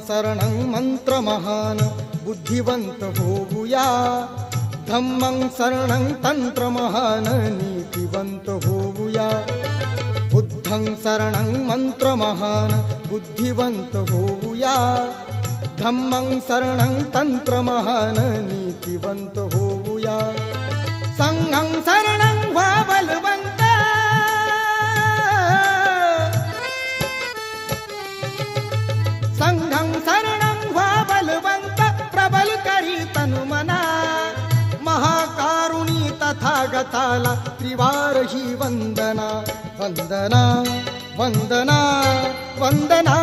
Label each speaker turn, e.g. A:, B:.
A: शरणं मंत्र महान बुद्धिवंत होऊया, धम्मं शरणं तंत्र महान नीतिवंत होऊया, बुद्धं शरणं मंत्र महान बुद्धिवंत होऊया, धम्मं शरणं तंत्र महान नीतिवंत होऊया, संघं शरणं व्हा बलवंत, संघं शरणं व्हा बलवंत, प्रबल करी तनुमना, महाकारुणी तथागताला त्रिवार ही वंदना, वंदना वंदना वंदना।